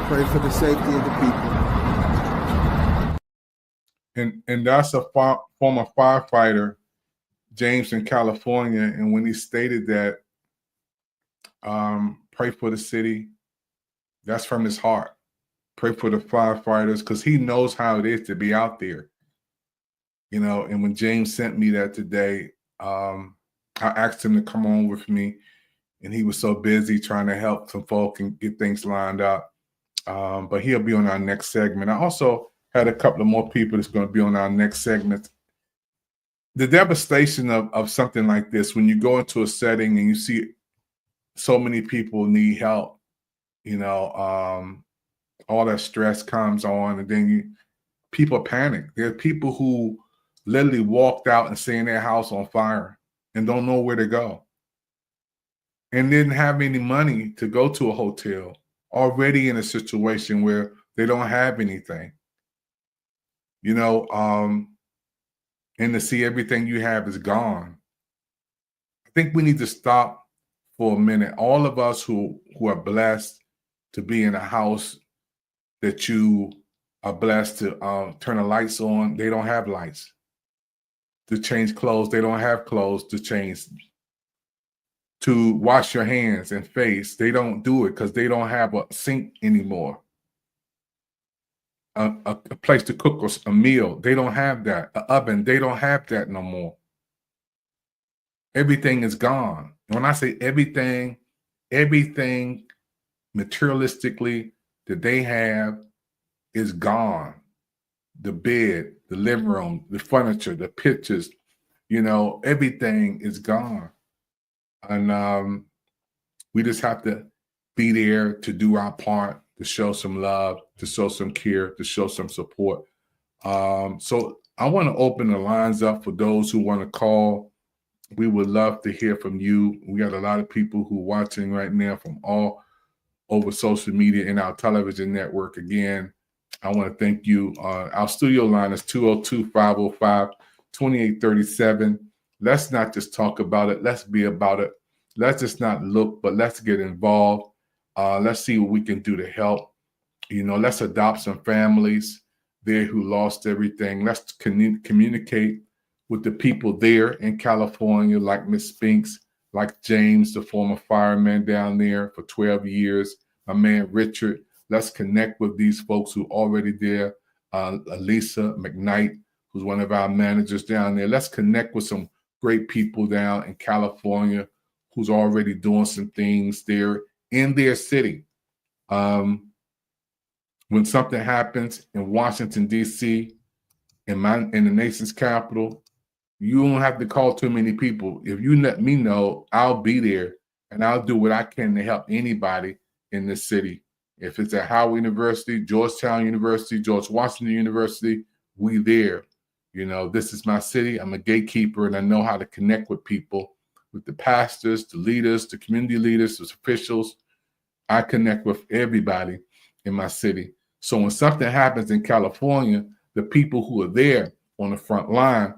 Pray for the safety of the people. And that's a former firefighter, James in California, and when he stated that, pray for the city, that's from his heart. Pray for the firefighters, because he knows how it is to be out there. You know, and when James sent me that today, I asked him to come on with me, and he was so busy trying to help some folk and get things lined up. But he'll be on our next segment. I also had a couple of more people that's going to be on our next segment. The devastation of something like this, when you go into a setting and you see so many people need help, you know, all that stress comes on, and then people panic. There are people who literally walked out and seeing their house on fire and don't know where to go, and didn't have any money to go to a hotel, already in a situation where they don't have anything, you know, and to see everything you have is gone. I think we need to stop for a minute. All of us who are blessed to be in a house that you are blessed to turn the lights on, they don't have lights. To change clothes, they don't have clothes to change. To wash your hands and face, they don't do it because they don't have a sink anymore. A place to cook a meal, they don't have that. An oven, they don't have that no more. Everything is gone. And when I say everything materialistically that they have is gone. The bed, the living room, the furniture, the pictures, you know, everything is gone. And we just have to be there to do our part, to show some love, to show some care, to show some support. So I want to open the lines up for those who want to call. We would love to hear from you. We got a lot of people who are watching right now from all over social media and our television network. Again, I want to thank you. Our studio line is 202-505-2837. Let's not just talk about it. Let's be about it. Let's just not look, but let's get involved. Let's see what we can do to help. You know, let's adopt some families there who lost everything. Let's communicate with the people there in California, like Miss Spinks, like James, the former fireman down there for 12 years, my man Richard. Let's connect with these folks who are already there. Lisa McKnight, who's one of our managers down there. Let's connect with some great people down in California who's already doing some things there in their city. When something happens in Washington, D.C., in the nation's capital, you don't have to call too many people. If you let me know, I'll be there, and I'll do what I can to help anybody in this city. If it's at Howard University, Georgetown University, George Washington University, we there. You know, this is my city. I'm a gatekeeper, and I know how to connect with people, with the pastors, the leaders, the community leaders, the officials. I connect with everybody in my city. So when something happens in California, the people who are there on the front line,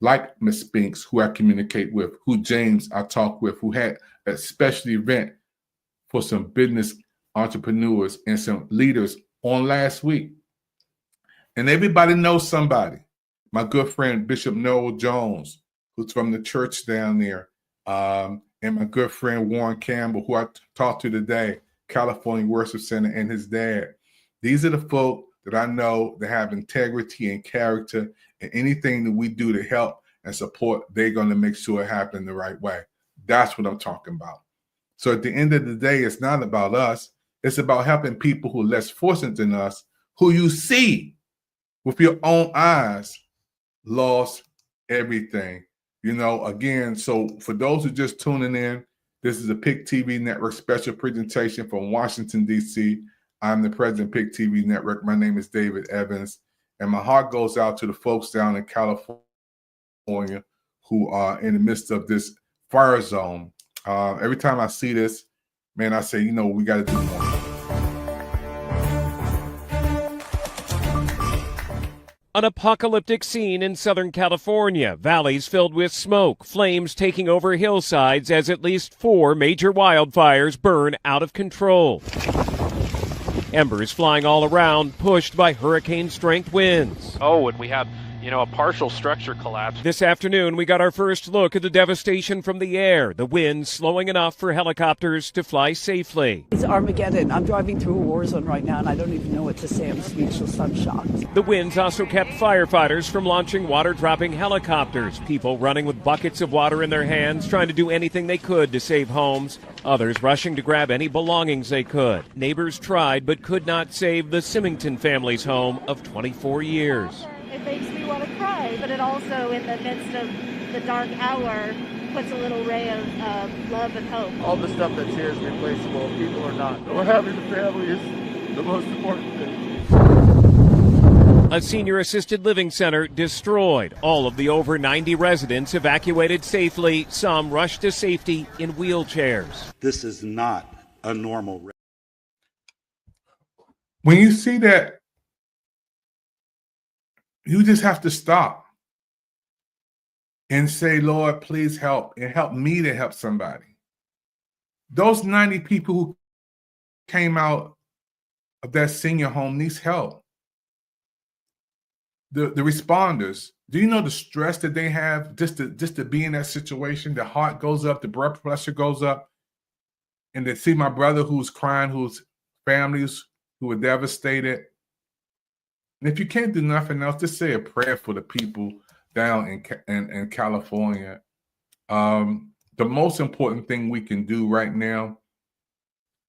like Ms. Spinks, who I communicate with, who James I talk with, who had a special event for some business entrepreneurs and some leaders on last week. And everybody knows somebody. My good friend, Bishop Noel Jones, who's from the church down there, and my good friend, Warren Campbell, who I talked to today, California Worship Center, and his dad. These are the folk that I know that have integrity and character, and anything that we do to help and support, they're going to make sure it happens the right way. That's what I'm talking about. So at the end of the day, it's not about us. It's about helping people who are less fortunate than us, who you see with your own eyes lost everything. You know, again, so for those who just tuning in, this is a PIC TV Network special presentation from Washington, D.C. I'm the president of PIC TV Network. My name is David Evans, and my heart goes out to the folks down in California who are in the midst of this fire zone. Every time I see this, man, I say, we got to do more. An apocalyptic scene in Southern California. Valleys filled with smoke, flames taking over hillsides as at least 4 major wildfires burn out of control. Embers flying all around, pushed by hurricane-strength winds. Oh, and we had, a partial structure collapse. This afternoon, we got our first look at the devastation from the air, the winds slowing enough for helicopters to fly safely. It's Armageddon. I'm driving through a war zone right now, and I don't even know what to say. I'm speechless. I'm shocked. The winds also kept firefighters from launching water-dropping helicopters, people running with buckets of water in their hands, trying to do anything they could to save homes, others rushing to grab any belongings they could. Neighbors tried but could not save the Symington family's home of 24 years. It makes me want to cry, but it also, in the midst of the dark hour, puts a little ray of love and hope. All the stuff that's here is replaceable. People are not. We're having the family is the most important thing. A senior assisted living center destroyed. All of the over 90 residents evacuated safely. Some rushed to safety in wheelchairs. This is not a normal. When you see that, you just have to stop and say, Lord, please help, and help me to help somebody. Those 90 people who came out of that senior home needs help. The responders, do you know the stress that they have just to be in that situation? The heart goes up, the blood pressure goes up, and to see my brother who's crying, whose families who were devastated. And if you can't do nothing else, just say a prayer for the people down in California. The most important thing we can do right now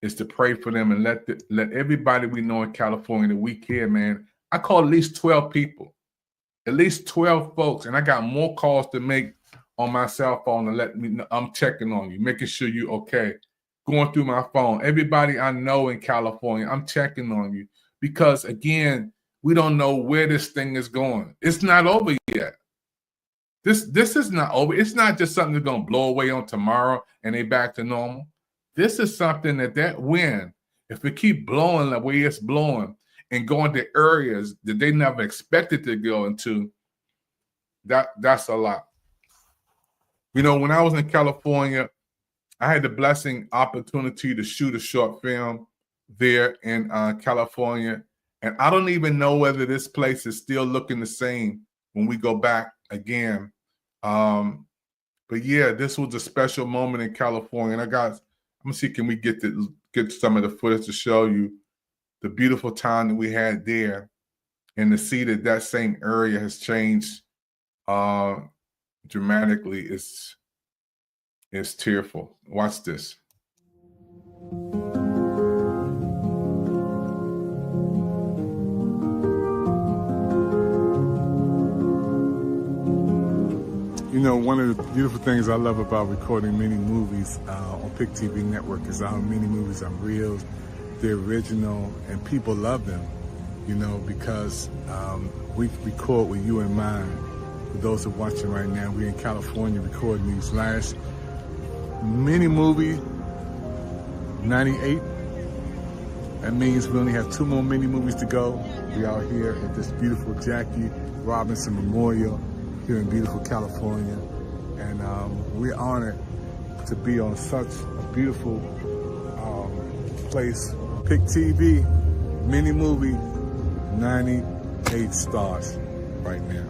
is to pray for them and let everybody we know in California that we care, man. I called at least 12 people, at least 12 folks, and I got more calls to make on my cell phone to let me know I'm checking on you, making sure you're okay. Going through my phone, everybody I know in California, I'm checking on you because, again, we don't know where this thing is going. It's not over yet. This is not over. It's not just something that's going to blow away on tomorrow and they back to normal. This is something that wind, if it keep blowing the way it's blowing and going to areas that they never expected to go into, that's a lot. When I was in California, I had the blessing opportunity to shoot a short film there in California. And I don't even know whether this place is still looking the same when we go back again. But yeah, this was a special moment in California. And I'm gonna see, can we get some of the footage to show you the beautiful time that we had there, and to see that same area has changed dramatically. It's tearful. Watch this. One of the beautiful things I love about recording mini movies on Pick TV Network is how many movies are real, they're original, and people love them, because we record with you in mind. For those who are watching right now, we're in California recording these last mini movie, 98. That means we only have 2 more mini movies to go. We are here at this beautiful Jackie Robinson Memorial here in beautiful California, and we're honored to be on such a beautiful place. Pick TV, mini movie, 98 stars right now.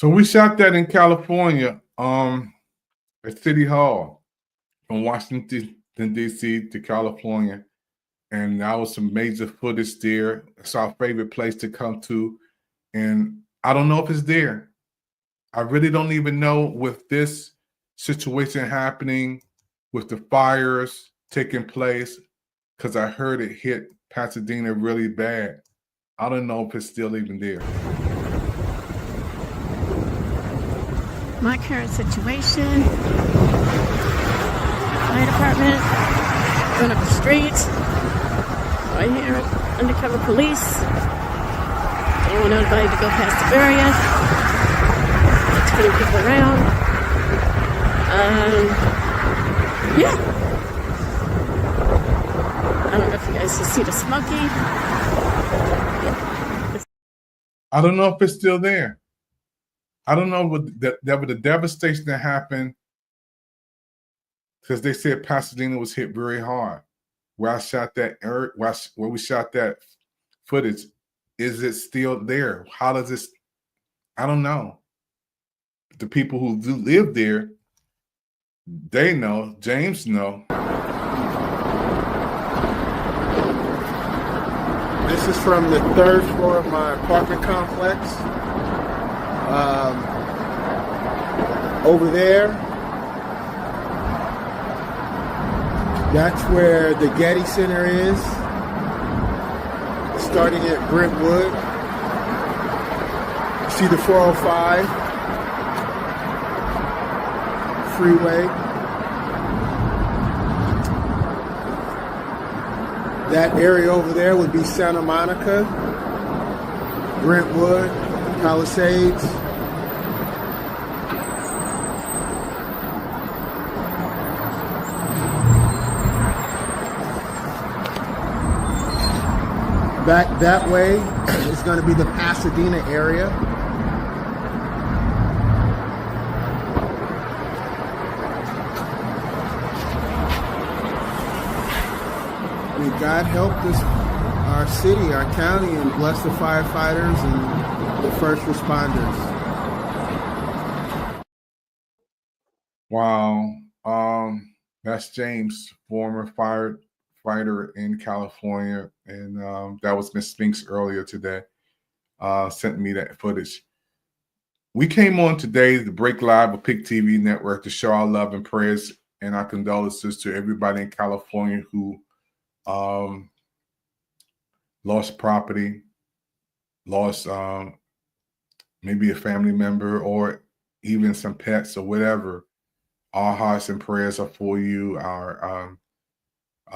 So we shot that in California, at City Hall, from Washington D.C. to California, and that was some major footage there. It's our favorite place to come to, and I don't know if it's there. I really don't even know with this situation happening, with the fires taking place, because I heard it hit Pasadena really bad. I don't know if it's still even there. My current situation, fire department, going up the street. I hear undercover police. They don't want anybody to go past the barrier. Turning people around. Yeah. I don't know if you guys can see the smoky. I don't know if it's still there. I don't know what the devastation that happened, because they said Pasadena was hit very hard. Where I shot that, where we shot that footage, is it still there? How does this? I don't know. The people who do live there, they know. James know. This is from the 3rd floor of my apartment complex. Over there, that's where the Getty Center is, starting at Brentwood. You see the 405 freeway. That area over there would be Santa Monica, Brentwood, Palisades. Back that way is going to be the Pasadena area. May God help us, our city, our county, and bless the firefighters and the first responders. Wow. That's James, former firefighter in California, and that was Miss Spinks earlier today. Sent me that footage. We came on today to break live with PIC TV Network to show our love and prayers and our condolences to everybody in California who lost property, lost maybe a family member or even some pets or whatever. Our hearts and prayers are for you. Our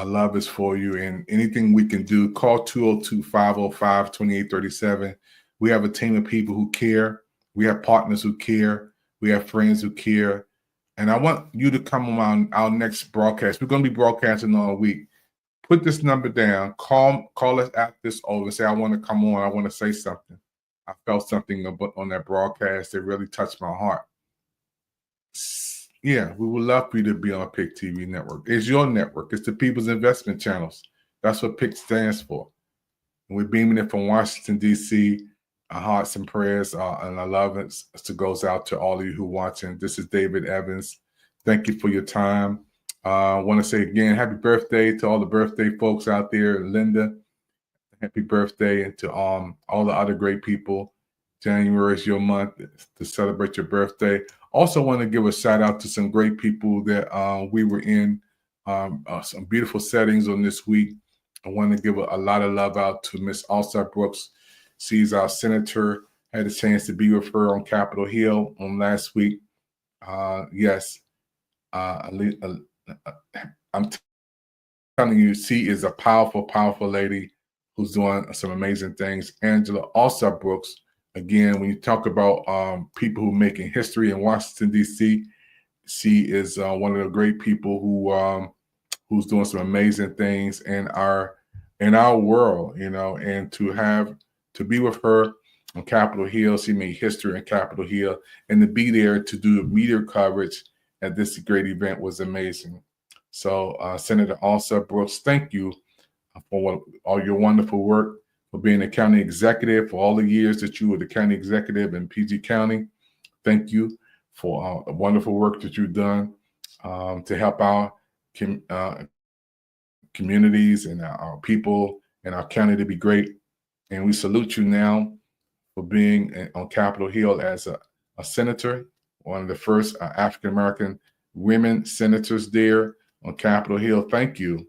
love is for you, and anything we can do, call 202-505-2837. We have a team of people who care. We have partners who care. We have friends who care. And I want you to come on our next broadcast. We're going to be broadcasting all week. Put this number down. Call us after this over and say, I want to come on. I want to say something. I felt something on that broadcast that really touched my heart. Yeah, we would love for you to be on PIC TV Network. It's your network. It's the People's Investment Channels. That's what PIC stands for. And we're beaming it from Washington, D.C. Our hearts and prayers and our love goes out to all of you who are watching. This is David Evans. Thank you for your time. I want to say again, happy birthday to all the birthday folks out there. Linda, happy birthday. And to all the other great people. January is your month to celebrate your birthday. Also want to give a shout out to some great people that we were in some beautiful settings on this week. I want to give a lot of love out to Miss Alstar Brooks. She's our senator. Had a chance to be with her on Capitol Hill on last week. Yes, I'm telling you, she is a powerful, powerful lady who's doing some amazing things. Angela Alstar Brooks. Again, when you talk about people who are making history in Washington, D.C., she is one of the great people who's doing some amazing things in our world, you know. And to be with her on Capitol Hill, she made history in Capitol Hill, and to be there to do media coverage at this great event was amazing. So, Senator Alstar Brooks, thank you for all your wonderful work, for being a county executive, for all the years that you were the county executive in PG County. thank you for the wonderful work that you've done to help our communities and our people and our county to be great. And we salute you now for being on Capitol Hill as a senator, one of the first African-American women senators there on Capitol Hill. Thank you.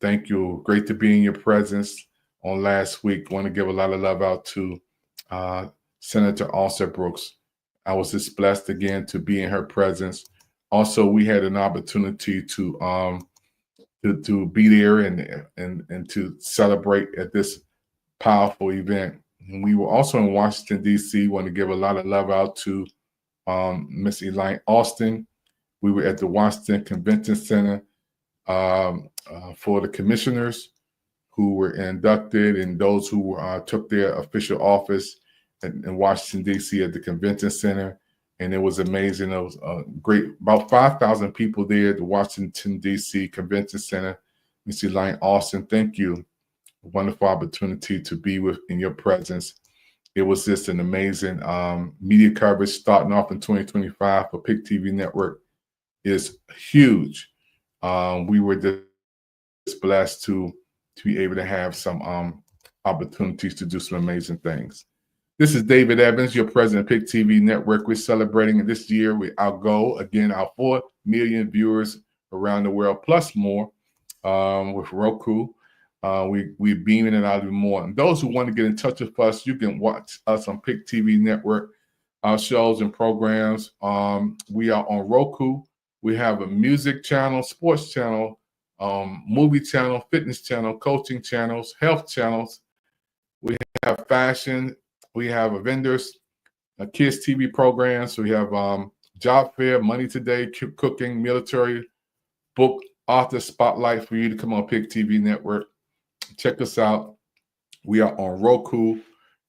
Thank you. Great to be in your presence on last week. Want to give a lot of love out to Senator Alston Brooks. I was just blessed again to be in her presence. Also, we had an opportunity to be there and to celebrate at this powerful event. And we were also in Washington, D.C. Want to give a lot of love out to Miss Elaine Austin. We were at the Washington Convention Center for the commissioners who were inducted and those who took their official office in Washington, D.C. at the Convention Center. And it was amazing. It was great. About 5,000 people there at the Washington, D.C. Convention Center. Miss Elaine Austin, thank you. A wonderful opportunity to be in your presence. It was just an amazing media coverage starting off in 2025 for PIC TV Network is huge. We were just blessed to be able to have some opportunities to do some amazing things. This is David Evans, your president of PIC TV Network. We're celebrating this year with our goal, again, our 4 million viewers around the world, plus more with Roku. We're beaming it out even more. And those who want to get in touch with us, you can watch us on PIC TV Network, our shows and programs. We are on Roku. We have a music channel, sports channel, movie channel, fitness channel, coaching channels, health channels. We have fashion. We have vendors, kids TV programs. We have job fair, money today, cooking, military, book, author spotlight for you to come on PIC TV Network. Check us out. We are on Roku,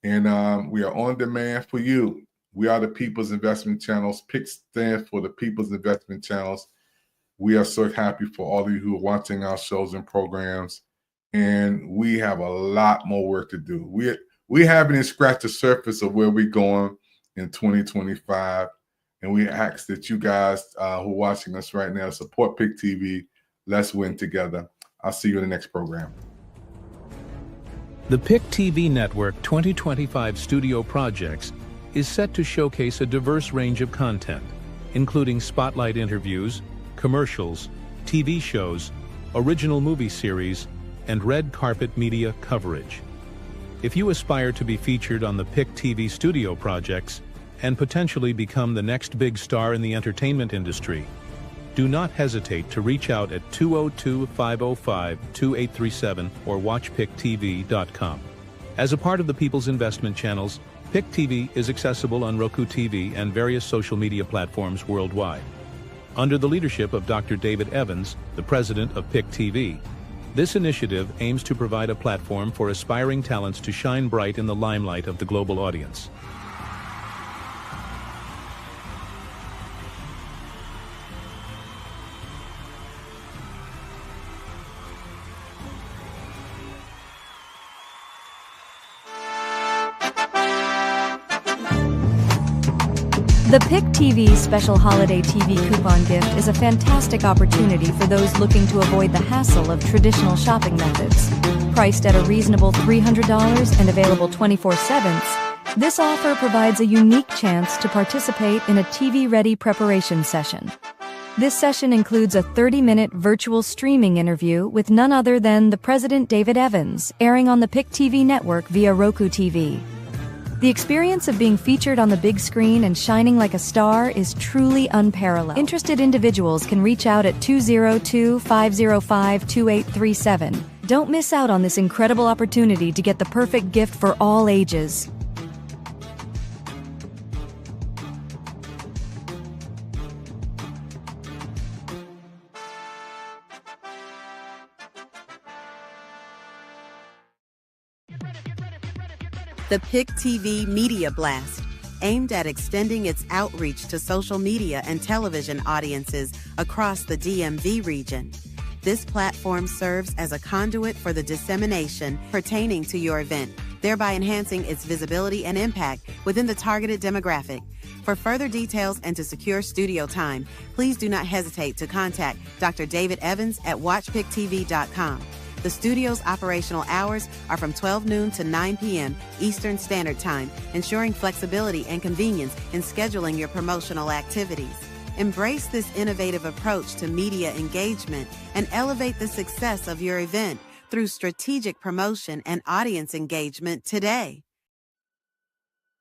and we are on demand for you. We are the People's Investment Channels. PIC stands for the People's Investment Channels. We are so happy for all of you who are watching our shows and programs, and we have a lot more work to do. We haven't even scratched the surface of where we're going in 2025, and we ask that you guys who are watching us right now support PIC TV. Let's win together. I'll see you in the next program. The PIC TV Network 2025 Studio Projects is set to showcase a diverse range of content, including spotlight interviews, commercials, TV shows, original movie series, and red carpet media coverage. If you aspire to be featured on the PIC TV Studio Projects and potentially become the next big star in the entertainment industry, do not hesitate to reach out at 202-505-2837 or watchpictv.com. As a part of the People's Investment Channels, PIC TV is accessible on Roku TV and various social media platforms worldwide. Under the leadership of Dr. David Evans, the president of PIC TV, this initiative aims to provide a platform for aspiring talents to shine bright in the limelight of the global audience. The PIC TV Special Holiday TV Coupon Gift is a fantastic opportunity for those looking to avoid the hassle of traditional shopping methods. Priced at a reasonable $300 and available 24/7, this offer provides a unique chance to participate in a TV-ready preparation session. This session includes a 30-minute virtual streaming interview with none other than the President David Evans, airing on the PIC TV network via Roku TV. The experience of being featured on the big screen and shining like a star is truly unparalleled. Interested individuals can reach out at 202-505-2837. Don't miss out on this incredible opportunity to get the perfect gift for all ages. The PIC TV Media Blast, aimed at extending its outreach to social media and television audiences across the DMV region. This platform serves as a conduit for the dissemination pertaining to your event, thereby enhancing its visibility and impact within the targeted demographic. For further details and to secure studio time, please do not hesitate to contact Dr. David Evans at WatchPickTV.com. The studio's operational hours are from 12 noon to 9 p.m. Eastern Standard Time, ensuring flexibility and convenience in scheduling your promotional activities. Embrace this innovative approach to media engagement and elevate the success of your event through strategic promotion and audience engagement today.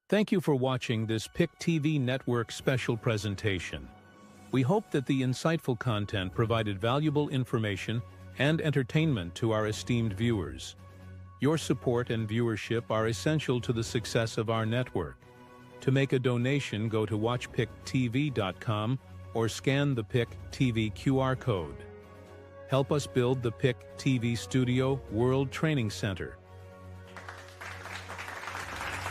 Thank you for watching this PIC TV Network special presentation. We hope that the insightful content provided valuable information and entertainment to our esteemed viewers. Your support and viewership are essential to the success of our network. To make a donation, go to watchpicktv.com or scan the PIC TV QR code. Help us build the PIC TV Studio World Training Center